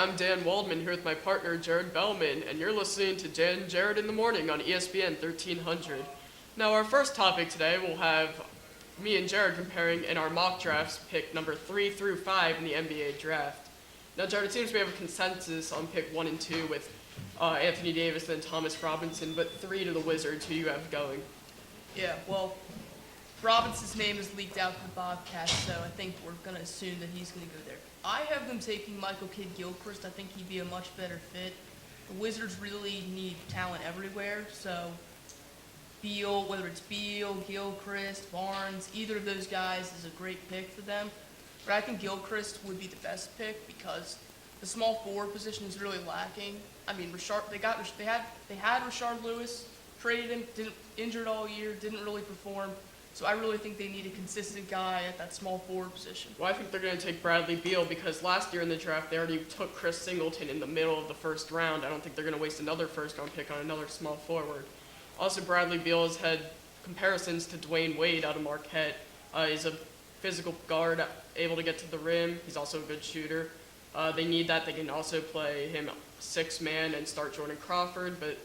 I'm Dan Waldman here with my partner Jared Bellman, and you're listening to Dan and Jared in the Morning on ESPN 1300. Now, our first topic today will have me and Jared comparing in our mock drafts pick number 3 through 5 in the NBA draft. Now, Jared, it seems we have a consensus on pick 1 and 2 with Anthony Davis and Thomas Robinson, but 3 to the Wizards, who you have going. Yeah, well, Robinson's name is leaked out to the Bobcats, so I think we're going to assume that he's going to go there. I have them taking Michael Kidd-Gilchrist. I think he'd be a much better fit. The Wizards really need talent everywhere, so Beal, whether it's Beal, Gilchrist, Barnes, either of those guys is a great pick for them. But I think Gilchrist would be the best pick because the small forward position is really lacking. I mean, they had Rashard Lewis, traded him, injured all year, didn't really perform. So I really think they need a consistent guy at that small forward position. Well, I think they're going to take Bradley Beal because last year in the draft they already took Chris Singleton in the middle of the first round. I don't think they're going to waste another first-round pick on another small forward. Also, Bradley Beal has had comparisons to Dwayne Wade out of Marquette. He's a physical guard, able to get to the rim. He's also a good shooter. They need that. They can also play him six-man and start Jordan Crawford, but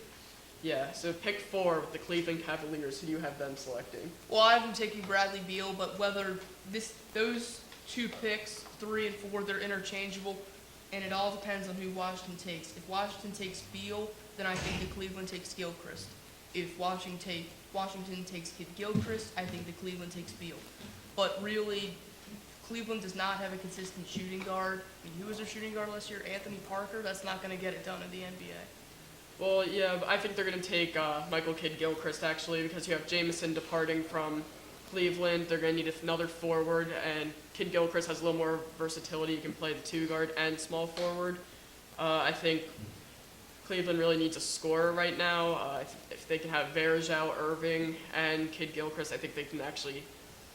yeah, so pick 4 with the Cleveland Cavaliers. Who do you have them selecting? Well, I have them taking Bradley Beal, but whether those two picks, 3 and 4, they're interchangeable, and it all depends on who Washington takes. If Washington takes Beal, then I think the Cleveland takes Gilchrist. If Washington takes Kidd-Gilchrist, I think the Cleveland takes Beal. But really, Cleveland does not have a consistent shooting guard. I mean, who was their shooting guard last year? Anthony Parker. That's not going to get it done in the NBA. Well, yeah, I think they're going to take Michael Kidd-Gilchrist, actually, because you have Jamison departing from Cleveland. They're going to need another forward, and Kidd-Gilchrist has a little more versatility. He can play the 2-guard and small forward. I think Cleveland really needs a scorer right now. If they can have Varejao, Irving, and Kidd-Gilchrist, I think they can actually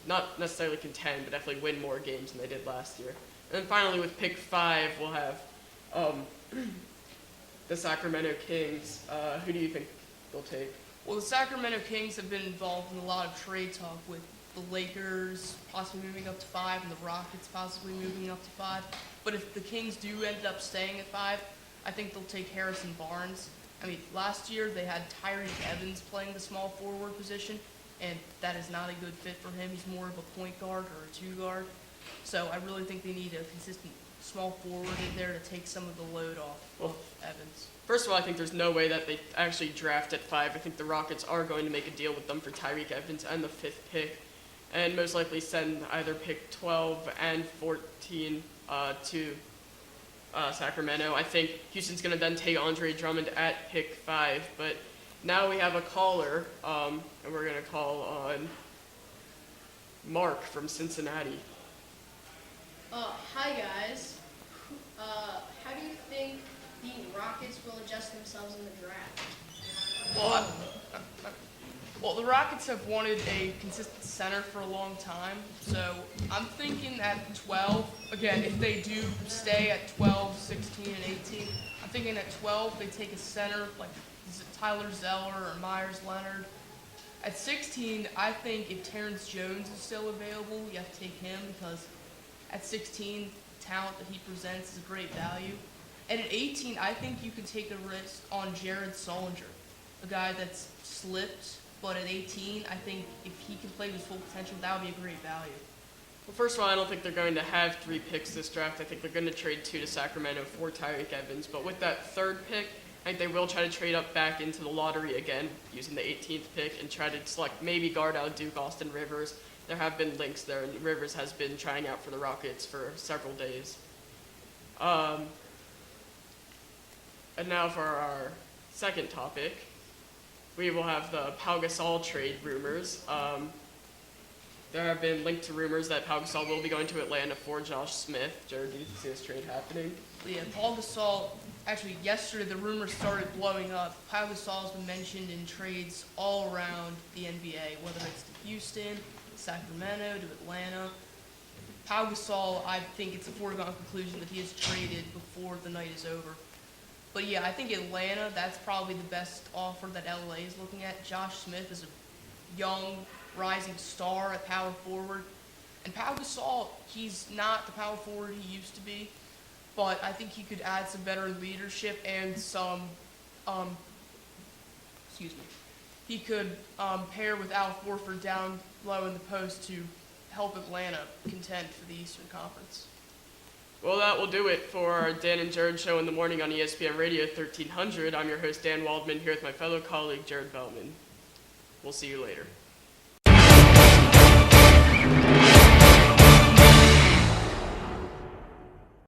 not necessarily contend, but definitely win more games than they did last year. And then finally, with pick 5, we'll have the Sacramento Kings. Who do you think they'll take? Well, the Sacramento Kings have been involved in a lot of trade talk with the Lakers possibly moving up to 5 and the Rockets possibly moving up to 5. But if the Kings do end up staying at 5, I think they'll take Harrison Barnes. I mean, last year they had Tyreke Evans playing the small forward position, and that is not a good fit for him. He's more of a point guard or a 2-guard. So I really think they need a consistent small forward in there to take some of the load off of Evans. First of all, I think there's no way that they actually draft at 5. I think the Rockets are going to make a deal with them for Tyreke Evans and the 5th pick, and most likely send either pick 12 and 14 to Sacramento. I think Houston's going to then take Andre Drummond at pick 5, but now we have a caller, and we're going to call on Mark from Cincinnati. Hi guys. How do you think the Rockets will adjust themselves in the draft? Well, the Rockets have wanted a consistent center for a long time, so I'm thinking at 12, again, if they do stay at 12, 16, and 18, I'm thinking at 12 they take a center like is it Tyler Zeller or Myers Leonard. At 16, I think if Terrence Jones is still available, you have to take him because at 16, talent that he presents is a great value. And at 18, I think you could take a risk on Jared Sullinger, a guy that's slipped, but at 18, I think if he can play to his full potential, that would be a great value. Well, first of all, I don't think they're going to have 3 picks this draft. I think they're going to trade 2 to Sacramento for Tyreke Evans. But with that 3rd pick, I think they will try to trade up back into the lottery again using the 18th pick and try to select maybe guard out of Duke, Austin Rivers. There have been links there, and Rivers has been trying out for the Rockets for several days. And now for our second topic, we will have the Pau Gasol trade rumors. There have been linked to rumors that Pau Gasol will be going to Atlanta for Josh Smith. Jared, do you see this trade happening? Yeah, Paul Gasol, actually yesterday the rumors started blowing up. Pau Gasol has been mentioned in trades all around the NBA, whether it's to Houston, Sacramento, to Atlanta. Pau Gasol, I think it's a foregone conclusion that he is traded before the night is over. But yeah, I think Atlanta, that's probably the best offer that LA is looking at. Josh Smith is a young, rising star at power forward. And Pau Gasol, he's not the power forward he used to be. but I think he could add some veteran leadership and some, he could pair with Al Horford down low in the post to help Atlanta contend for the Eastern Conference. Well, that will do it for our Dan and Jared show in the morning on ESPN Radio 1300. I'm your host, Dan Waldman, here with my fellow colleague, Jared Bellman. We'll see you later.